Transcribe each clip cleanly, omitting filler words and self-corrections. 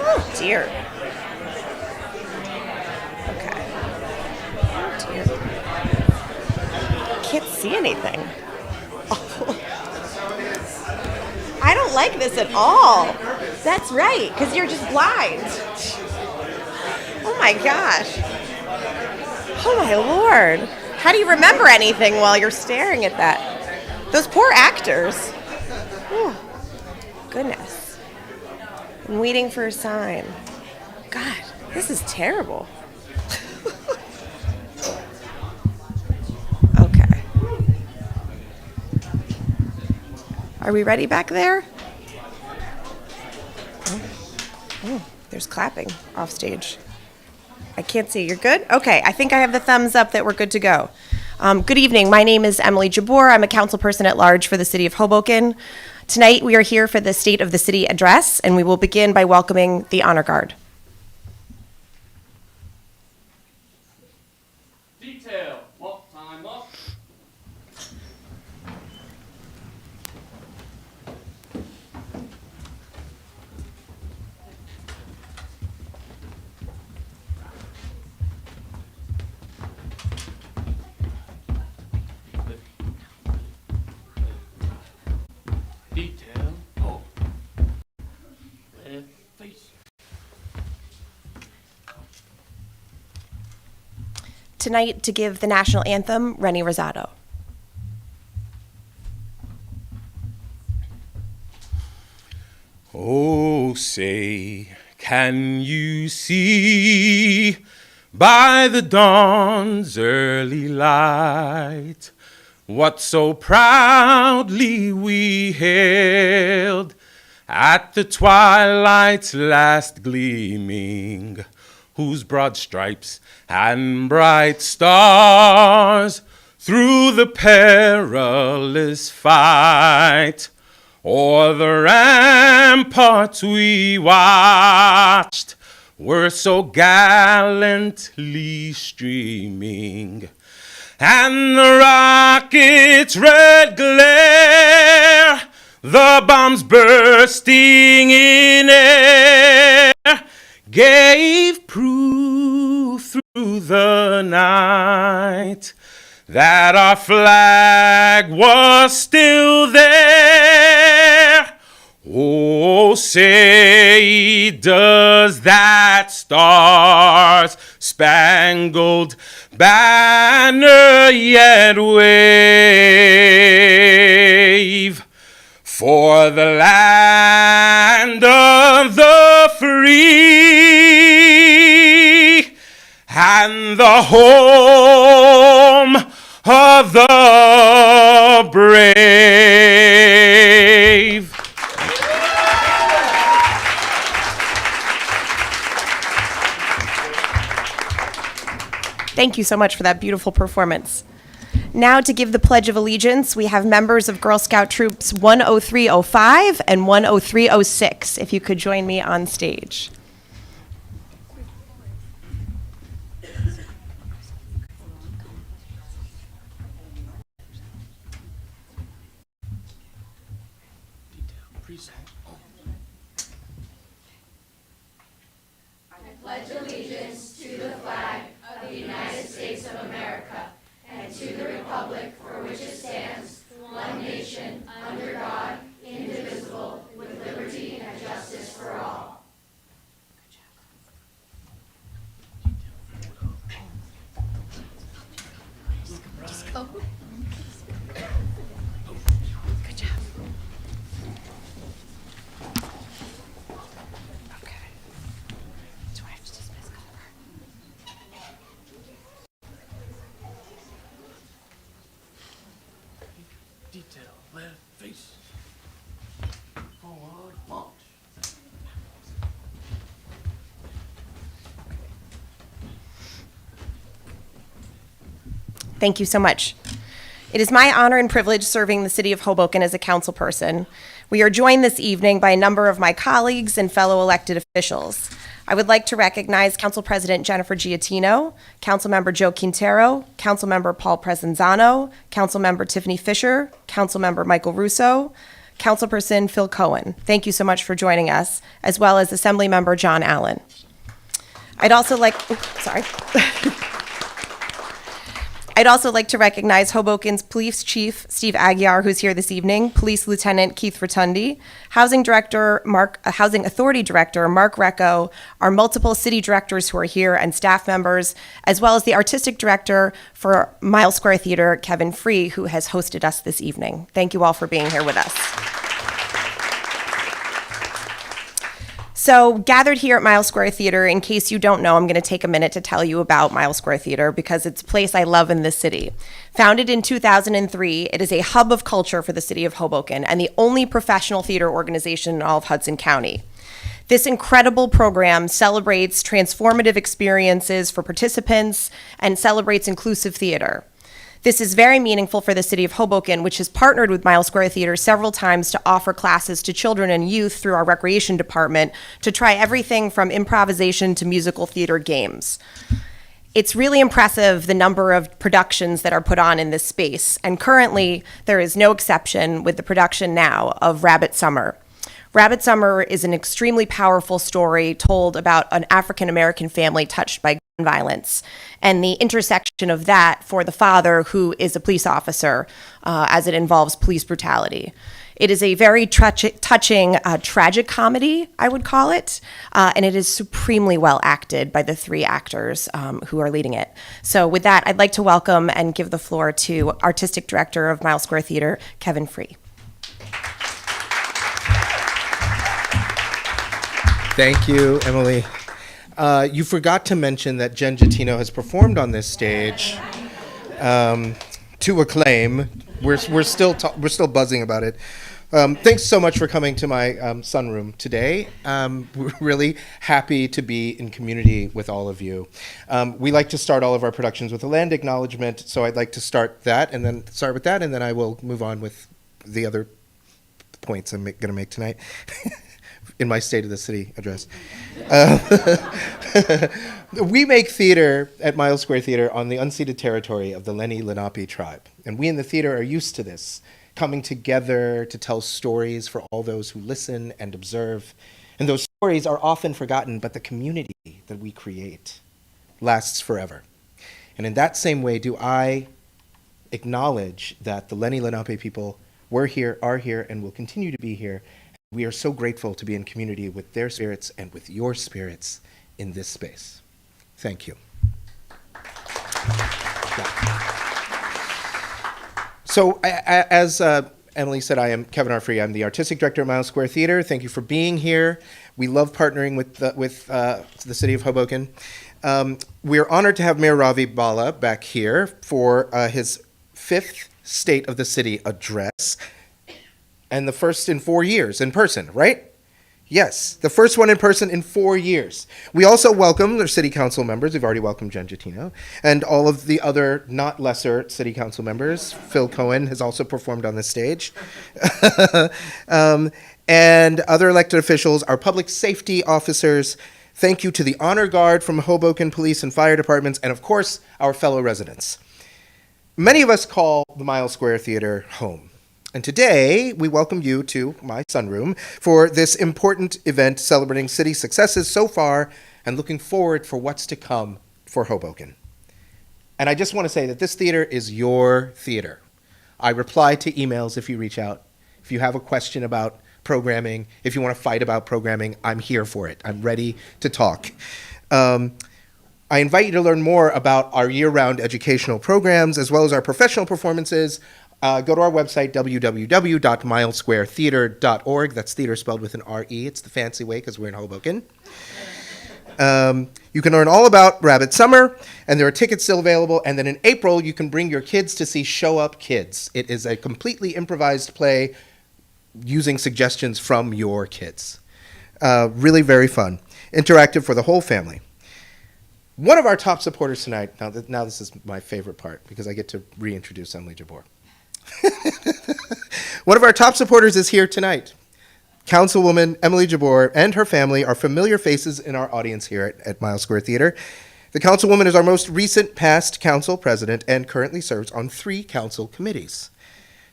Oh dear. Okay. Oh dear. I can't see anything. I don't like this at all. That's right, because you're just blind. Oh my gosh. Oh my lord. How do you remember anything while you're staring at that? Those poor actors. Whew. Goodness. I'm waiting for a sign. God, this is terrible. Okay. Are we ready back there? Oh, there's clapping off stage. I can't see. You're good? Okay, I think I have the thumbs up that we're good to go. Good evening. My name is Emily Jabor. I'm a council person at large for the city of Hoboken. Tonight, we are here for the State of the City address, and we will begin by welcoming the Honor Guard. Detail. Walk time up. Detail. Oh. Left face. Tonight, to give the national anthem, Rennie Rosado. Oh, say, can you see by the dawn's early light what so proudly we hailed at the twilight's last gleaming, whose broad stripes and bright stars through the perilous fight o'er the ramparts we watched were so gallantly streaming, and the rocket's red glare, the bombs bursting in air, gave proof through the night that our flag was still there. Oh, say, does that stars-spangled banner yet wave for the land of the free and the home of the brave? Thank you so much for that beautiful performance. Now to give the Pledge of Allegiance, we have members of Girl Scout Troops 10305 and 10306. If you could join me on stage. I pledge allegiance to the flag of the United States of America and to the republic for which it stands, one nation, under God, indivisible, with liberty and justice for all. Just go. Good job. Okay. Do I have to dismiss cover? Thank you so much. It is my honor and privilege serving the city of Hoboken as a council person. We are joined this evening by a number of my colleagues and fellow elected officials. I would like to recognize Council President Jennifer Giattino, Councilmember Joe Quintero, Councilmember Paul Presenzano, Councilmember Tiffany Fisher, Councilmember Michael Russo, Councilperson Phil Cohen. Thank you so much for joining us, as well as Assemblymember John Allen. I'd also like to recognize Hoboken's Police Chief Steve Aguiar, who's here this evening, Police Lieutenant Keith Rotundi, Housing Authority Director Mark Recco, our multiple city directors who are here, and staff members, as well as the Artistic Director for Miles Square Theater, Kevin Free, who has hosted us this evening. Thank you all for being here with us. So, gathered here at Miles Square Theater, in case you don't know, I'm going to take a minute to tell you about Miles Square Theater because it's a place I love in this city. Founded in 2003, it is a hub of culture for the city of Hoboken and the only professional theater organization in all of Hudson County. This incredible program celebrates transformative experiences for participants and celebrates inclusive theater. This is very meaningful for the city of Hoboken, which has partnered with Miles Square Theater several times to offer classes to children and youth through our recreation department to try everything from improvisation to musical theater games. It's really impressive the number of productions that are put on in this space, and currently there is no exception with the production now of Rabbit Summer. Rabbit Summer is an extremely powerful story told about an African-American family touched by gun violence and the intersection of that for the father, who is a police officer, as it involves police brutality. It is a very touching, tragic comedy, I would call it, and it is supremely well acted by the three actors who are leading it. So with that, I'd like to welcome and give the floor to Artistic Director of Miles Square Theater, Kevin Free. Thank you, Emily. You forgot to mention that Jen Giattino has performed on this stage to acclaim. We're still buzzing about it. Thanks so much for coming to my sunroom today. We're really happy to be in community with all of you. We like to start all of our productions with a land acknowledgement, so I'd like to start with that, and then I will move on with the other points I'm going to make tonight. In my State of the City address. We make theater at Miles Square Theater on the unceded territory of the Lenni Lenape tribe. And we in the theater are used to this, coming together to tell stories for all those who listen and observe. And those stories are often forgotten, but the community that we create lasts forever. And in that same way, do I acknowledge that the Lenni Lenape people were here, are here, and will continue to be here. We are so grateful to be in community with their spirits and with your spirits in this space. Thank you. So, as Emily said, I am Kevin R. Free. I'm the Artistic Director of Miles Square Theater. Thank you for being here. We love partnering with the City of Hoboken. We are honored to have Mayor Ravi Bhalla back here for his 5th State of the City address. And the first in 4 years in person, right? Yes, the first one in person in 4 years. We also welcome their city council members. We've already welcomed Jen Giattino. And all of the other not lesser city council members. Phil Cohen has also performed on the stage. And other elected officials, our public safety officers. Thank you to the Honor Guard from Hoboken Police and Fire Departments, and of course, our fellow residents. Many of us call the Miles Square Theater home. And today, we welcome you to my sunroom for this important event celebrating city successes so far and looking forward for what's to come for Hoboken. And I just want to say that this theater is your theater. I reply to emails if you reach out. If you have a question about programming, if you want to fight about programming, I'm here for it. I'm ready to talk. I invite you to learn more about our year-round educational programs as well as our professional performances. Go to our website, www.milesquaretheater.org. That's theater spelled with an R-E. It's the fancy way because we're in Hoboken. You can learn all about Rabbit Summer, and there are tickets still available. And then in April, you can bring your kids to see Show Up Kids. It is a completely improvised play using suggestions from your kids. Really very fun. Interactive for the whole family. One of our top supporters tonight, now this is my favorite part because I get to reintroduce Emily Jabbour. One of our top supporters is here tonight. Councilwoman Emily Jabbour and her family are familiar faces in our audience here at Miles Square Theater. The councilwoman is our most recent past council president and currently serves on 3 council committees.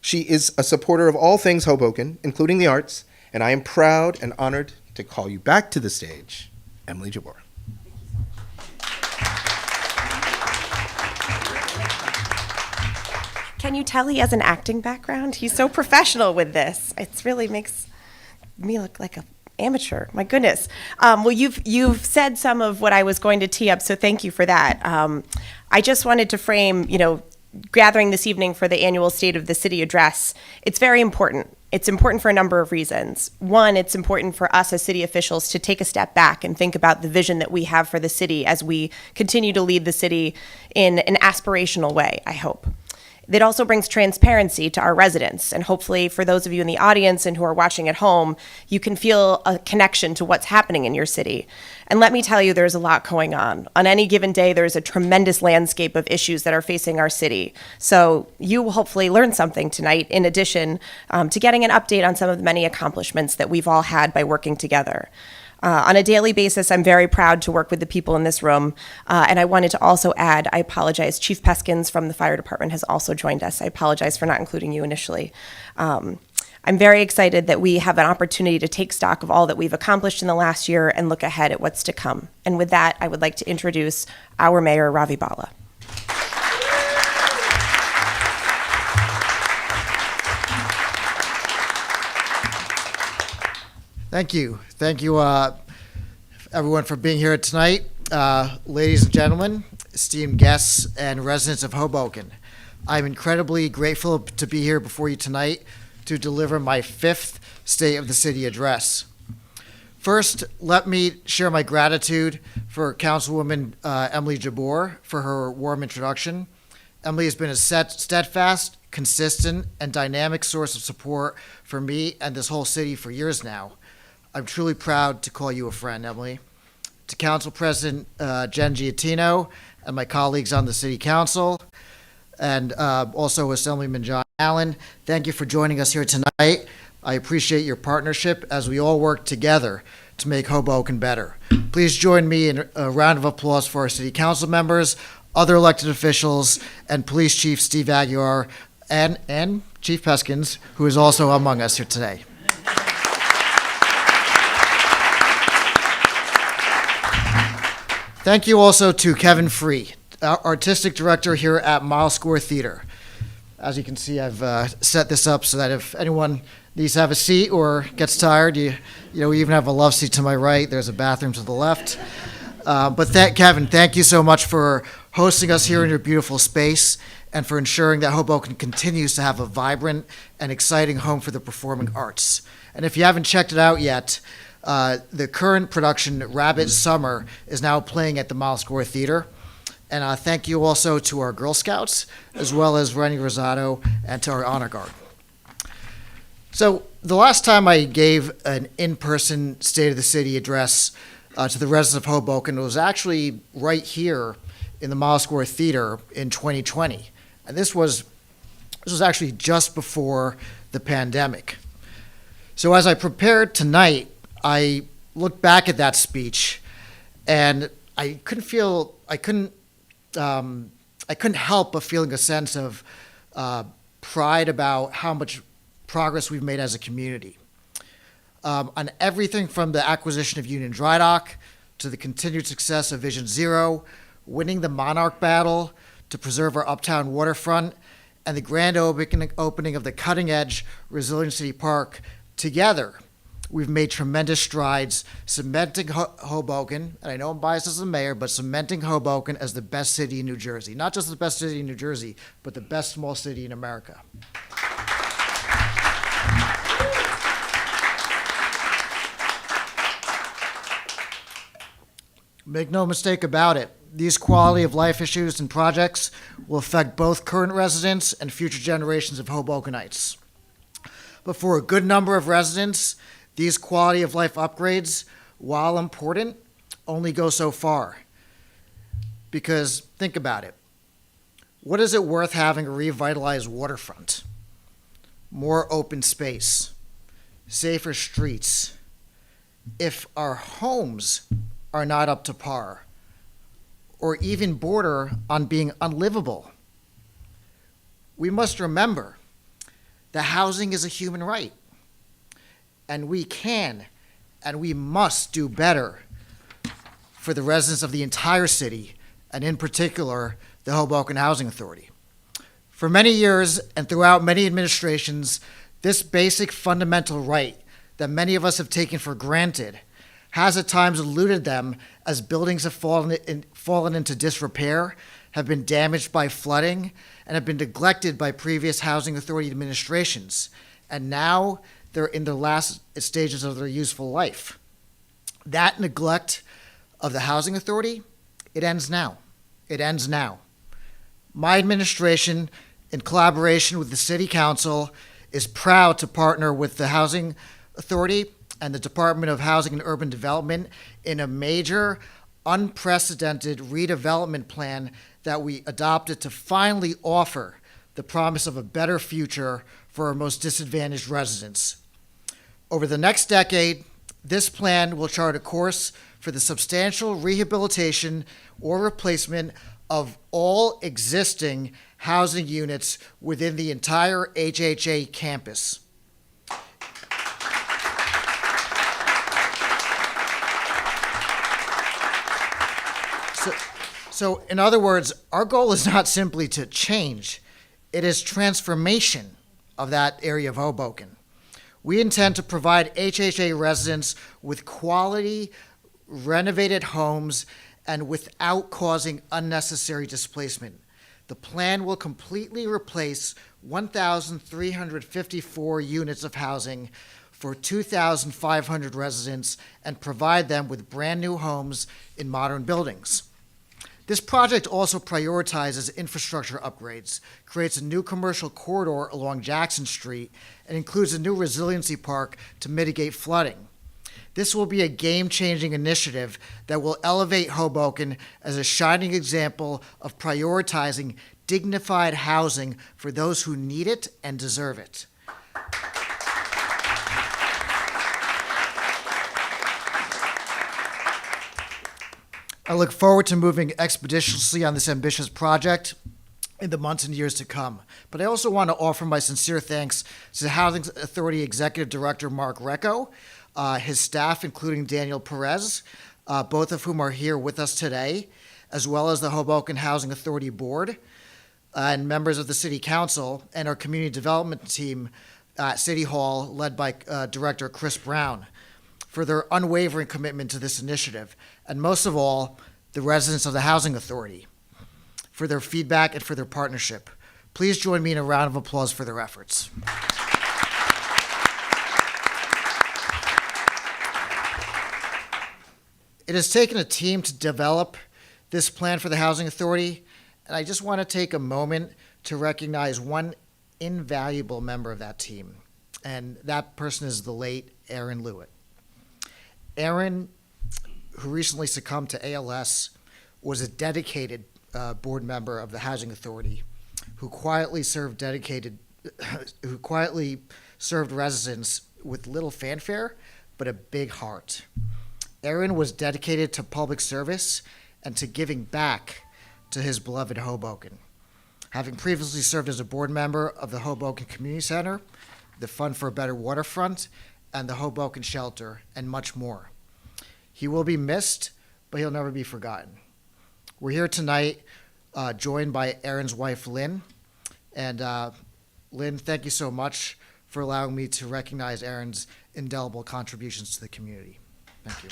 She is a supporter of all things Hoboken, including the arts, and I am proud and honored to call you back to the stage, Emily Jabbour. Can you tell he has an acting background? He's so professional with this. It really makes me look like an amateur. My goodness. Well, you've said some of what I was going to tee up, so thank you for that. I just wanted to frame, gathering this evening for the annual State of the City address. It's very important. It's important for a number of reasons. One, it's important for us as city officials to take a step back and think about the vision that we have for the city as we continue to lead the city in an aspirational way, I hope. It also brings transparency to our residents, and hopefully for those of you in the audience and who are watching at home, you can feel a connection to what's happening in your city. And let me tell you, there's a lot going on. On any given day, there's a tremendous landscape of issues that are facing our city. So you will hopefully learn something tonight, in addition to getting an update on some of the many accomplishments that we've all had by working together. On a daily basis, I'm very proud to work with the people in this room. And I wanted to also add, I apologize, Chief Peskins from the fire department has also joined us. I apologize for not including you initially. I'm very excited that we have an opportunity to take stock of all that we've accomplished in the last year and look ahead at what's to come. And with that, I would like to introduce our mayor, Ravi Bhalla. Thank you. Thank you, everyone, for being here tonight. Ladies and gentlemen, esteemed guests, and residents of Hoboken, I'm incredibly grateful to be here before you tonight to deliver my 5th State of the City address. First, let me share my gratitude for Councilwoman Emily Jabbour for her warm introduction. Emily has been a steadfast, consistent, and dynamic source of support for me and this whole city for years now. I'm truly proud to call you a friend, Emily. To Council President Jen Giattino and my colleagues on the City Council, and also Assemblyman John Allen, thank you for joining us here tonight. I appreciate your partnership as we all work together to make Hoboken better. Please join me in a round of applause for our City Council members, other elected officials, and Police Chief Steve Aguiar, and Chief Peskins, who is also among us here today. Thank you also to Kevin Free, our artistic director here at Miles Square Theater. As you can see, I've set this up so that if anyone needs to have a seat or gets tired, we even have a love seat to my right. There's a bathroom to the left. Kevin, thank you so much for hosting us here in your beautiful space and for ensuring that Hoboken continues to have a vibrant and exciting home for the performing arts. And if you haven't checked it out yet, the current production, Rabbit Summer, is now playing at the Miles Square Theater. And thank you also to our Girl Scouts, as well as Rennie Rosado, and to our Honor Guard. So the last time I gave an in-person State of the City address to the residents of Hoboken was actually right here in the Miles Square Theater in 2020. And this was actually just before the pandemic. So as I prepared tonight, I looked back at that speech, and I couldn't help but feeling a sense of pride about how much progress we've made as a community. On everything from the acquisition of Union Dry Dock to the continued success of Vision Zero, winning the Monarch battle to preserve our uptown waterfront, and the grand opening of the cutting-edge Resilient City Park, together, we've made tremendous strides cementing Hoboken, and I know I'm biased as the mayor, but cementing Hoboken as the best city in New Jersey. Not just the best city in New Jersey, but the best small city in America. Make no mistake about it, these quality of life issues and projects will affect both current residents and future generations of Hobokenites. But for a good number of residents, these quality of life upgrades, while important, only go so far. Because think about it. What is it worth having a revitalized waterfront? More open space, safer streets, if our homes are not up to par, or even border on being unlivable? We must remember that housing is a human right, and we can and we must do better for the residents of the entire city, and in particular, the Hoboken Housing Authority. For many years and throughout many administrations, this basic fundamental right that many of us have taken for granted has at times eluded them as buildings have fallen into disrepair, have been damaged by flooding, and have been neglected by previous housing authority administrations. And now they're in the last stages of their useful life. That neglect of the housing authority, it ends now. It ends now. My administration, in collaboration with the City Council, is proud to partner with the Housing Authority and the Department of Housing and Urban Development in a major, unprecedented redevelopment plan that we adopted to finally offer the promise of a better future for our most disadvantaged residents. Over the next decade, this plan will chart a course for the substantial rehabilitation or replacement of all existing housing units within the entire HHA campus. So in other words, our goal is not simply to change, it is transformation of that area of Hoboken. We intend to provide HHA residents with quality, renovated homes and without causing unnecessary displacement. The plan will completely replace 1,354 units of housing for 2,500 residents and provide them with brand new homes in modern buildings. This project also prioritizes infrastructure upgrades, creates a new commercial corridor along Jackson Street, and includes a new resiliency park to mitigate flooding. This will be a game-changing initiative that will elevate Hoboken as a shining example of prioritizing dignified housing for those who need it and deserve it. I look forward to moving expeditiously on this ambitious project in the months and years to come. But I also want to offer my sincere thanks to the Housing Authority Executive Director Mark Recco, his staff, including Daniel Perez, both of whom are here with us today, as well as the Hoboken Housing Authority Board, and members of the City Council and our community development team at City Hall, led by Director Chris Brown, for their unwavering commitment to this initiative, and most of all, the residents of the Housing Authority, for their feedback and for their partnership. Please join me in a round of applause for their efforts. It has taken a team to develop this plan for the Housing Authority, and I just want to take a moment to recognize one invaluable member of that team, and that person is the late Aaron Lewitt. Aaron, who recently succumbed to ALS, was a dedicated board member of the Housing Authority who quietly served residents with little fanfare, but a big heart. Aaron was dedicated to public service and to giving back to his beloved Hoboken. Having previously served as a board member of the Hoboken Community Center, the Fund for a Better Waterfront, and the Hoboken Shelter, and much more. He will be missed, but he'll never be forgotten. We're here tonight joined by Aaron's wife, Lynn. And Lynn, thank you so much for allowing me to recognize Aaron's indelible contributions to the community. Thank you.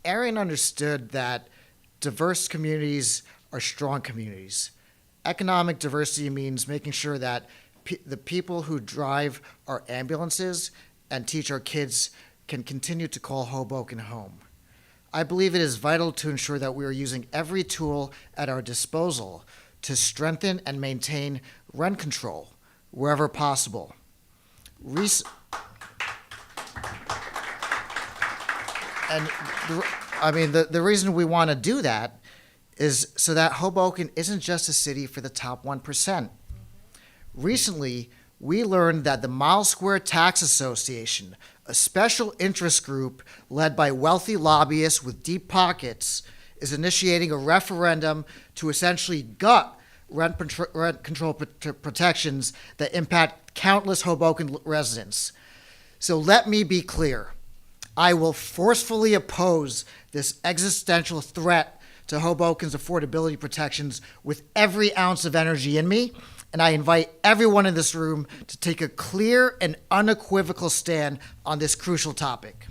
Aaron understood that diverse communities are strong communities. Economic diversity means making sure that the people who drive our ambulances and teach our kids can continue to call Hoboken home. I believe it is vital to ensure that we are using every tool at our disposal to strengthen and maintain rent control wherever possible. The reason we want to do that is so that Hoboken isn't just a city for the top 1%. Recently, we learned that the Mile Square Tax Association, a special interest group led by wealthy lobbyists with deep pockets, is initiating a referendum to essentially gut rent control protections that impact countless Hoboken residents. So let me be clear. I will forcefully oppose this existential threat to Hoboken's affordability protections with every ounce of energy in me, and I invite everyone in this room to take a clear and unequivocal stand on this crucial topic.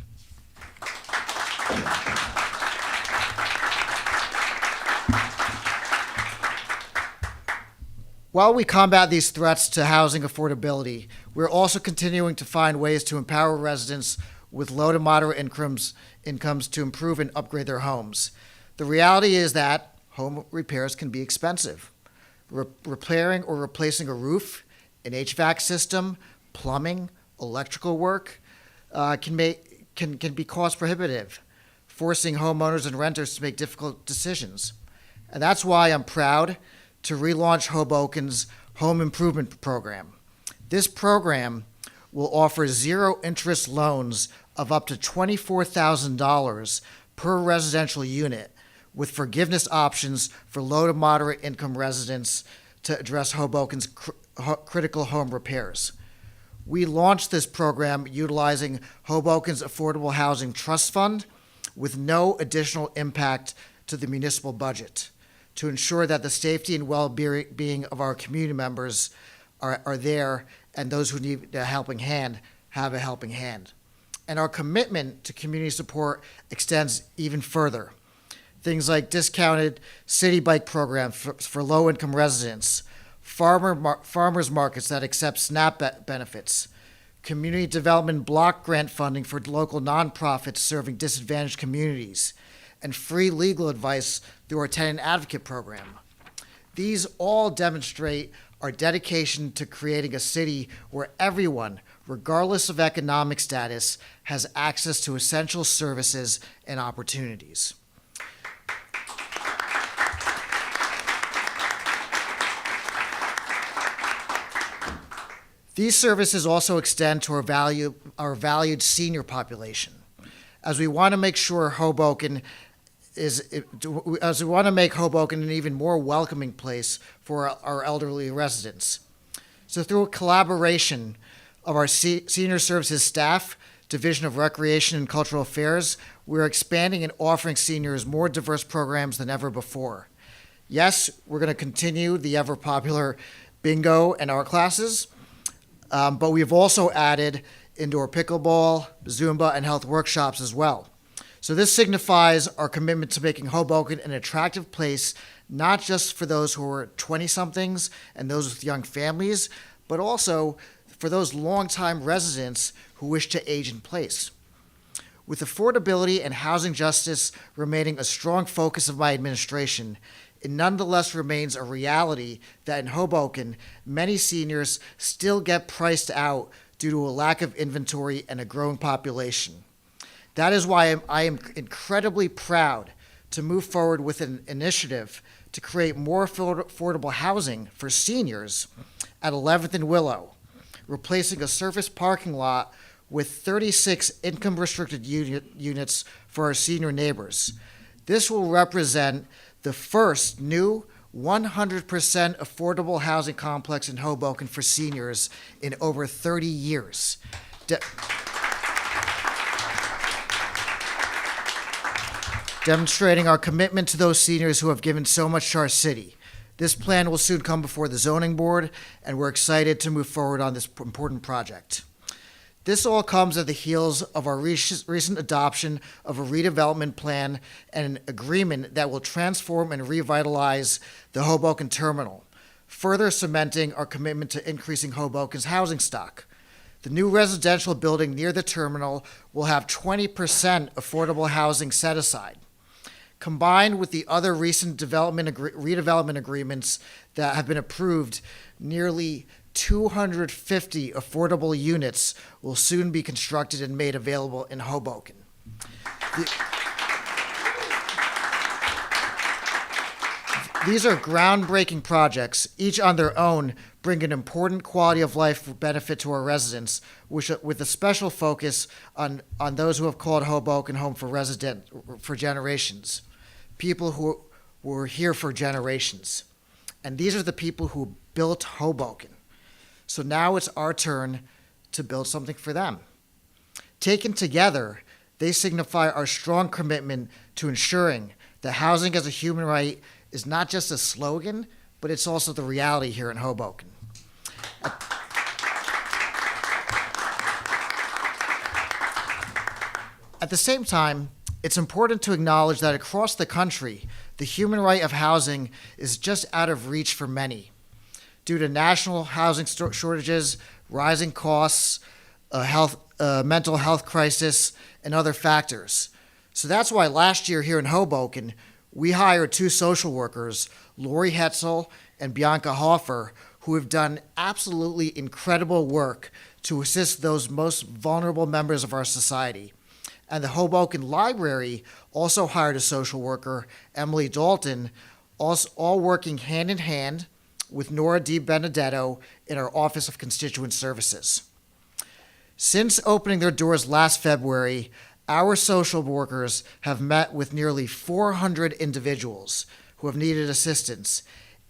While we combat these threats to housing affordability, we're also continuing to find ways to empower residents with low to moderate incomes to improve and upgrade their homes. The reality is that home repairs can be expensive. Repairing or replacing a roof, an HVAC system, plumbing, electrical work can be cost prohibitive, forcing homeowners and renters to make difficult decisions. And that's why I'm proud to relaunch Hoboken's Home Improvement Program. This program will offer zero-interest loans of up to $24,000 per residential unit, with forgiveness options for low to moderate income residents to address Hoboken's critical home repairs. We launched this program utilizing Hoboken's Affordable Housing Trust Fund with no additional impact to the municipal budget to ensure that the safety and well-being of our community members are there, and those who need a helping hand have a helping hand. And our commitment to community support extends even further. Things like discounted city bike programs for low-income residents, farmers markets that accept SNAP benefits, community development block grant funding for local nonprofits serving disadvantaged communities, and free legal advice through our tenant advocate program. These all demonstrate our dedication to creating a city where everyone, regardless of economic status, has access to essential services and opportunities. These services also extend to our valued senior population, as we want to make sure Hoboken an even more welcoming place for our elderly residents. So through a collaboration of our senior services staff, Division of Recreation and Cultural Affairs, we're expanding and offering seniors more diverse programs than ever before. Yes, we're going to continue the ever popular bingo and art classes, but we've also added indoor pickleball, Zumba, and health workshops as well. So this signifies our commitment to making Hoboken an attractive place, not just for those who are 20-somethings and those with young families, but also for those longtime residents who wish to age in place. With affordability and housing justice remaining a strong focus of my administration, it nonetheless remains a reality that in Hoboken, many seniors still get priced out due to a lack of inventory and a growing population. That is why I am incredibly proud to move forward with an initiative to create more affordable housing for seniors at 11th and Willow, replacing a surface parking lot with 36 income-restricted units for our senior neighbors. This will represent the first new 100% affordable housing complex in Hoboken for seniors in over 30 years. Demonstrating our commitment to those seniors who have given so much to our city. This plan will soon come before the zoning board, and we're excited to move forward on this important project. This all comes at the heels of our recent adoption of a redevelopment plan and an agreement that will transform and revitalize the Hoboken terminal, further cementing our commitment to increasing Hoboken's housing stock. The new residential building near the terminal will have 20% affordable housing set aside. Combined with the other recent redevelopment agreements that have been approved, nearly 250 affordable units will soon be constructed and made available in Hoboken. These are groundbreaking projects, each on their own bring an important quality of life benefit to our residents, with a special focus on those who have called Hoboken home for generations, people who were here for generations. And these are the people who built Hoboken. So now it's our turn to build something for them. Taken together, they signify our strong commitment to ensuring that housing as a human right is not just a slogan, but it's also the reality here in Hoboken. At the same time, it's important to acknowledge that across the country, the human right of housing is just out of reach for many due to national housing shortages, rising costs, mental health crisis, and other factors. So that's why last year here in Hoboken, we hired 2 social workers, Lori Hetzel and Bianca Hoffer, who have done absolutely incredible work to assist those most vulnerable members of our society. And the Hoboken Library also hired a social worker, Emily Dalton, all working hand in hand with Nora Di Benedetto in our Office of Constituent Services. Since opening their doors last February, our social workers have met with nearly 400 individuals who have needed assistance,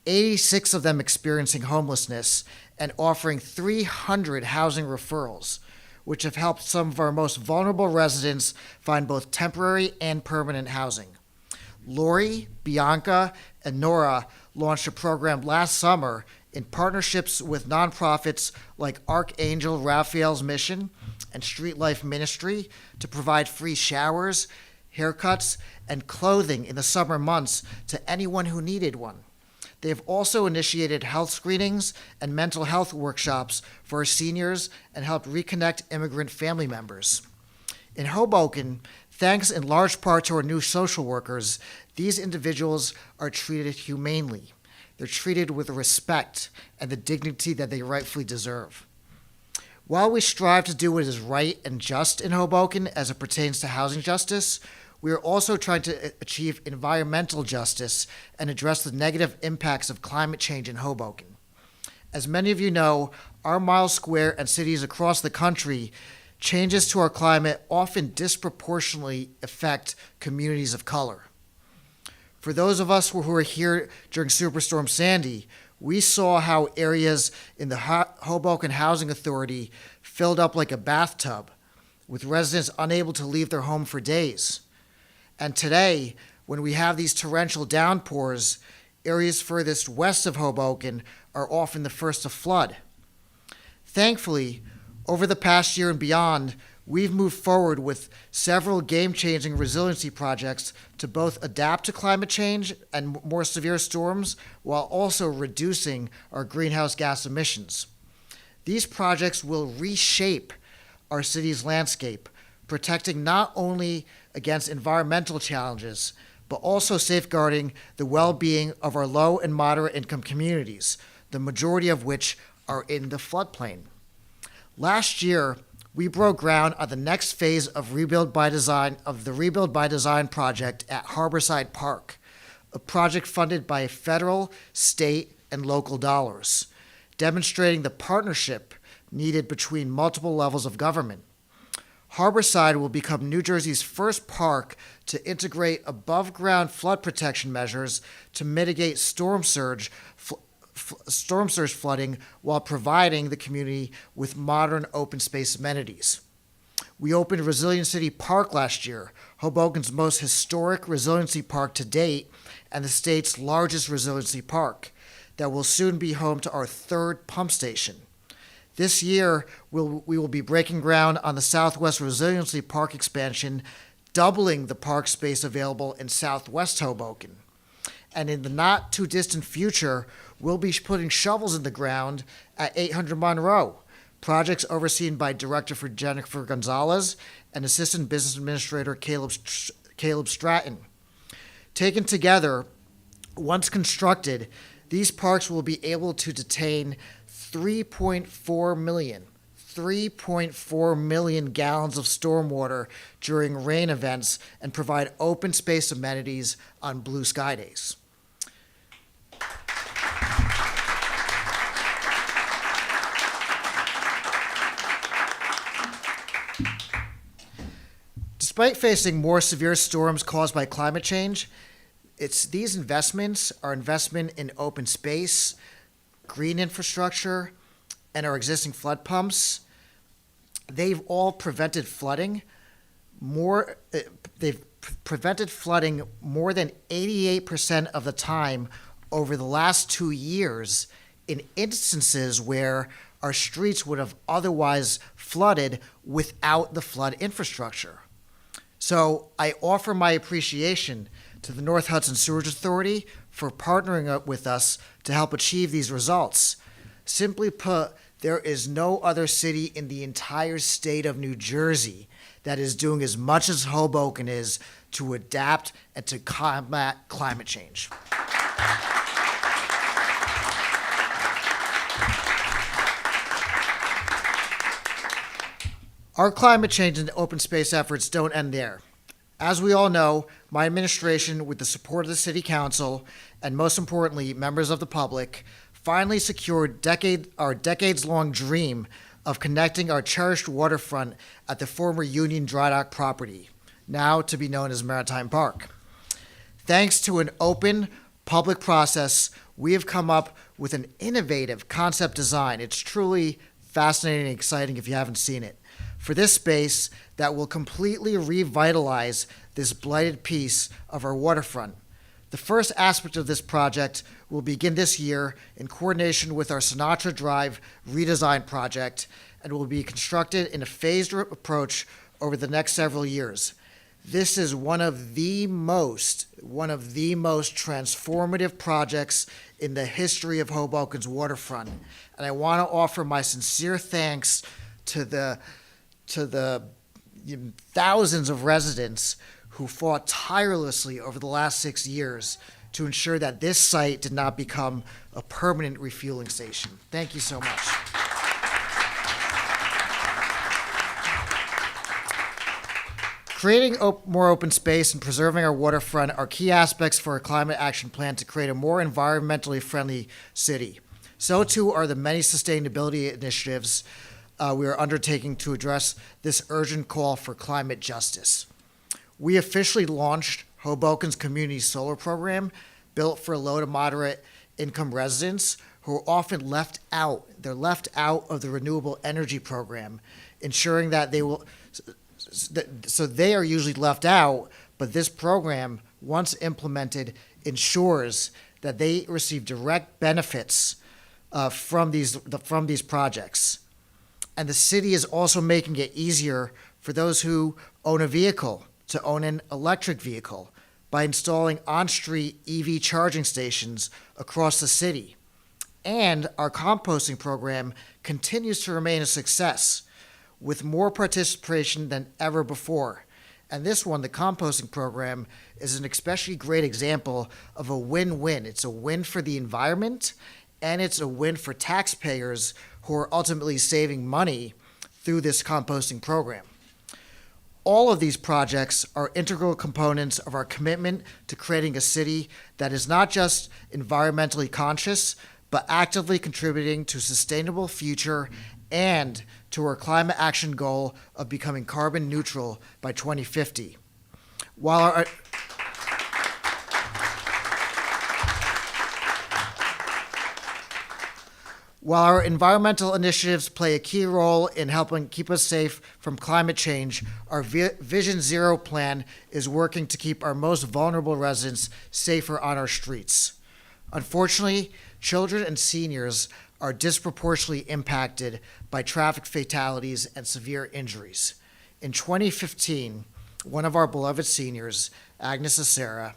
86 of them experiencing homelessness, and offering 300 housing referrals, which have helped some of our most vulnerable residents find both temporary and permanent housing. Lori, Bianca, and Nora launched a program last summer in partnerships with nonprofits like Archangel Raphael's Mission and Street Life Ministry to provide free showers, haircuts, and clothing in the summer months to anyone who needed one. They have also initiated health screenings and mental health workshops for our seniors and helped reconnect immigrant family members. In Hoboken, thanks in large part to our new social workers, these individuals are treated humanely. They're treated with respect and the dignity that they rightfully deserve. While we strive to do what is right and just in Hoboken as it pertains to housing justice, we are also trying to achieve environmental justice and address the negative impacts of climate change in Hoboken. As many of you know, our miles square and cities across the country, changes to our climate often disproportionately affect communities of color. For those of us who were here during Superstorm Sandy, we saw how areas in the Hoboken Housing Authority filled up like a bathtub, with residents unable to leave their home for days. And today, when we have these torrential downpours, areas furthest west of Hoboken are often the first to flood. Thankfully, over the past year and beyond, we've moved forward with several game-changing resiliency projects to both adapt to climate change and more severe storms while also reducing our greenhouse gas emissions. These projects will reshape our city's landscape, protecting not only against environmental challenges, but also safeguarding the well-being of our low and moderate income communities, the majority of which are in the floodplain. Last year, we broke ground on the next phase of the Rebuild by Design project at Harborside Park, a project funded by federal, state, and local dollars, demonstrating the partnership needed between multiple levels of government. Harborside will become New Jersey's first park to integrate above-ground flood protection measures to mitigate storm surge flooding while providing the community with modern open space amenities. We opened Resilient City Park last year, Hoboken's most historic resiliency park to date and the state's largest resiliency park, that will soon be home to our 3rd pump station. This year, we will be breaking ground on the Southwest Resiliency Park expansion, doubling the park space available in Southwest Hoboken. And in the not-too-distant future, we'll be putting shovels in the ground at 800 Monroe, projects overseen by Director for Jennifer Gonzalez and Assistant Business Administrator Caleb Stratton. Taken together, once constructed, these parks will be able to detain 3.4 million gallons of stormwater during rain events and provide open space amenities on blue sky days. Despite facing more severe storms caused by climate change, these investments are investment in open space, green infrastructure, and our existing flood pumps. They've all prevented flooding they've prevented flooding more than 88% of the time over the last 2 years in instances where our streets would have otherwise flooded without the flood infrastructure. So I offer my appreciation to the North Hudson Sewerage Authority for partnering up with us to help achieve these results. Simply put, there is no other city in the entire state of New Jersey that is doing as much as Hoboken is to adapt and to combat climate change. Our climate change and open space efforts don't end there. As we all know, my administration, with the support of the City Council, and most importantly, members of the public, finally secured our decades-long dream of connecting our cherished waterfront at the former Union Dry Dock property, now to be known as Maritime Park. Thanks to an open public process, we have come up with an innovative concept design. It's truly fascinating and exciting if you haven't seen it, for this space that will completely revitalize this blighted piece of our waterfront. The first aspect of this project will begin this year in coordination with our Sinatra Drive redesign project and will be constructed in a phased approach over the next several years. This is one of the most transformative projects in the history of Hoboken's waterfront. And I want to offer my sincere thanks to the thousands of residents who fought tirelessly over the last 6 years to ensure that this site did not become a permanent refueling station. Thank you so much. Creating more open space and preserving our waterfront are key aspects for our climate action plan to create a more environmentally friendly city. So too are the many sustainability initiatives we are undertaking to address this urgent call for climate justice. We officially launched Hoboken's Community Solar Program, built for low to moderate income residents who are often left out. They're left out of the renewable energy program, ensuring that they will, so they are usually left out, but this program, once implemented, ensures that they receive direct benefits from these projects. And the city is also making it easier for those who own a vehicle to own an electric vehicle by installing on-street EV charging stations across the city. And our composting program continues to remain a success, with more participation than ever before. And this one, the composting program, is an especially great example of a win-win. It's a win for the environment, and it's a win for taxpayers who are ultimately saving money through this composting program. All of these projects are integral components of our commitment to creating a city that is not just environmentally conscious, but actively contributing to a sustainable future and to our climate action goal of becoming carbon neutral by 2050. While our environmental initiatives play a key role in helping keep us safe from climate change, our Vision Zero plan is working to keep our most vulnerable residents safer on our streets. Unfortunately, children and seniors are disproportionately impacted by traffic fatalities and severe injuries. In 2015, one of our beloved seniors, Agnes Acera,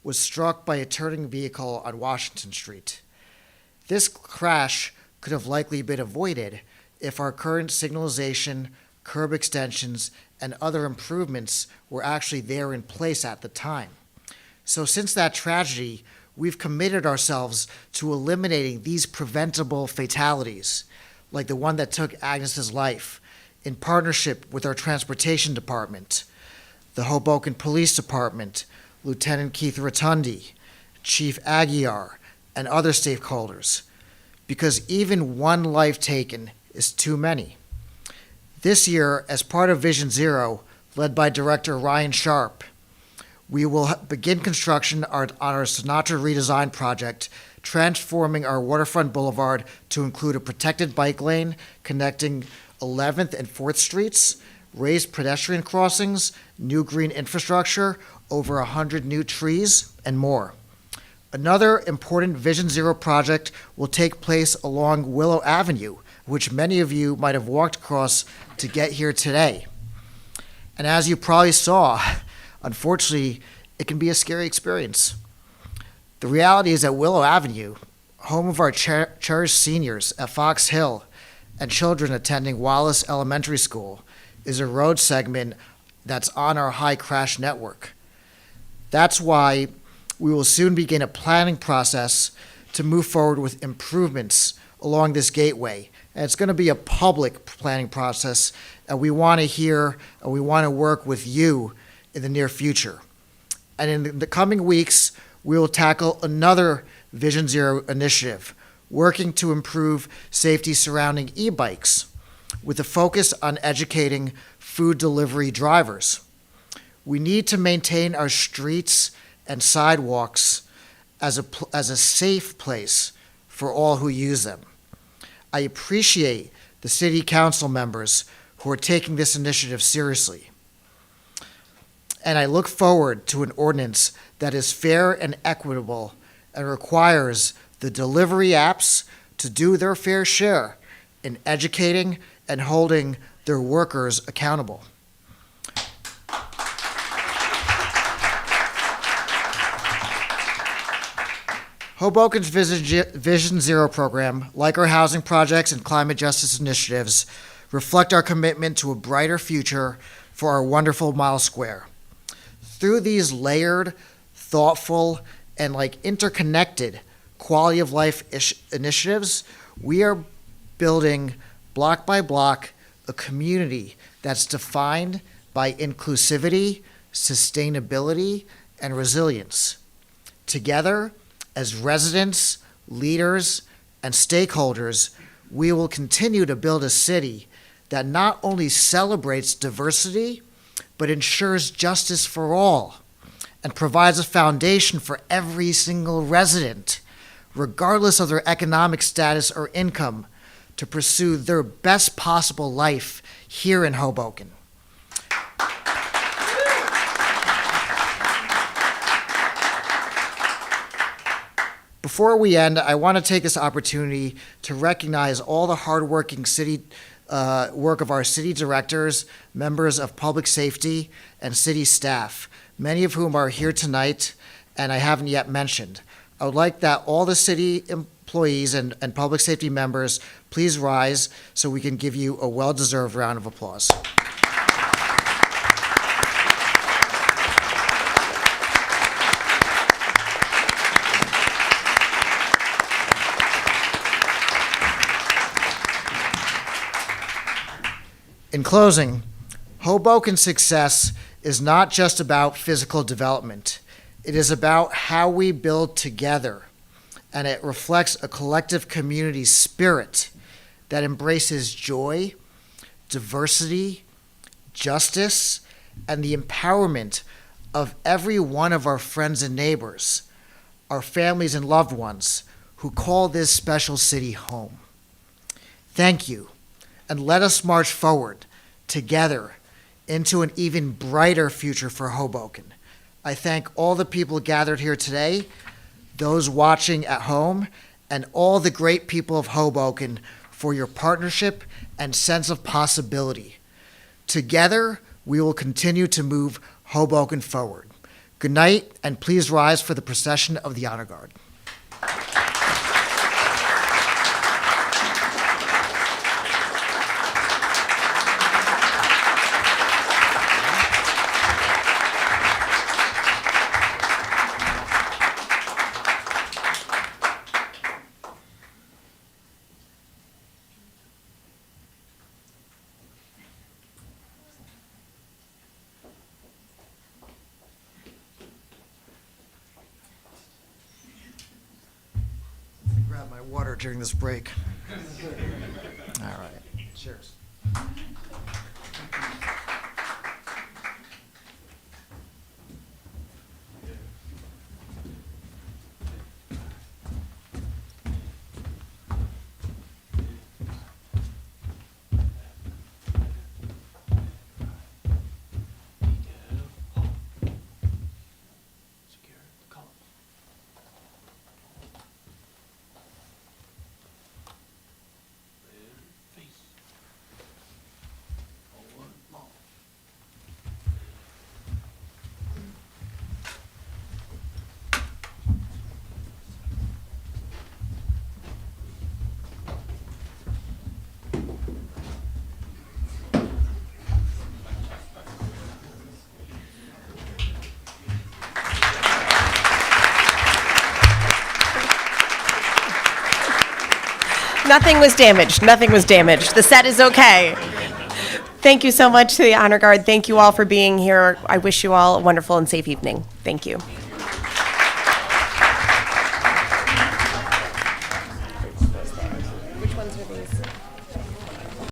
was struck by a turning vehicle on Washington Street. This crash could have likely been avoided if our current signalization, curb extensions, and other improvements were actually there in place at the time. So since that tragedy, we've committed ourselves to eliminating these preventable fatalities, like the one that took Agnes's life, in partnership with our transportation department, the Hoboken Police Department, Lieutenant Keith Rotundi, Chief Aguiar, and other stakeholders, because even one life taken is too many. This year, as part of Vision Zero, led by Director Ryan Sharp, we will begin construction on our Sinatra redesign project, transforming our waterfront boulevard to include a protected bike lane connecting 11th and 4th Streets, raised pedestrian crossings, new green infrastructure, over 100 new trees, and more. Another important Vision Zero project will take place along Willow Avenue, which many of you might have walked across to get here today. And as you probably saw, unfortunately, it can be a scary experience. The reality is that Willow Avenue, home of our cherished seniors at Fox Hill and children attending Wallace Elementary School, is a road segment that's on our high crash network. That's why we will soon begin a planning process to move forward with improvements along this gateway. And it's going to be a public planning process, and we want to hear and we want to work with you in the near future. And in the coming weeks, we will tackle another Vision Zero initiative, working to improve safety surrounding e-bikes, with a focus on educating food delivery drivers. We need to maintain our streets and sidewalks as a safe place for all who use them. I appreciate the city council members who are taking this initiative seriously. And I look forward to an ordinance that is fair and equitable and requires the delivery apps to do their fair share in educating and holding their workers accountable. Hoboken's Vision Zero program, like our housing projects and climate justice initiatives, reflect our commitment to a brighter future for our wonderful Mile Square. Through these layered, thoughtful, and interconnected quality of life initiatives, we are building block by block a community that's defined by inclusivity, sustainability, and resilience. Together, as residents, leaders, and stakeholders, we will continue to build a city that not only celebrates diversity, but ensures justice for all and provides a foundation for every single resident, regardless of their economic status or income, to pursue their best possible life here in Hoboken. Before we end, I want to take this opportunity to recognize all the hardworking city work of our city directors, members of public safety, and city staff, many of whom are here tonight and I haven't yet mentioned. I would like that all the city employees and public safety members please rise so we can give you a well-deserved round of applause. In closing, Hoboken's success is not just about physical development. It is about how we build together, and it reflects a collective community spirit that embraces joy, diversity, justice, and the empowerment of every one of our friends and neighbors, our families and loved ones who call this special city home. Thank you. And let us march forward together into an even brighter future for Hoboken. I thank all the people gathered here today, those watching at home, and all the great people of Hoboken for your partnership and sense of possibility. Together, we will continue to move Hoboken forward. Good night, and please rise for the procession of the Honor Guard. my water during this break. All right. Cheers. Nothing was damaged. Nothing was damaged. The set is okay. Thank you so much to the Honor Guard. Thank you all for being here. I wish you all a wonderful and safe evening. Thank you.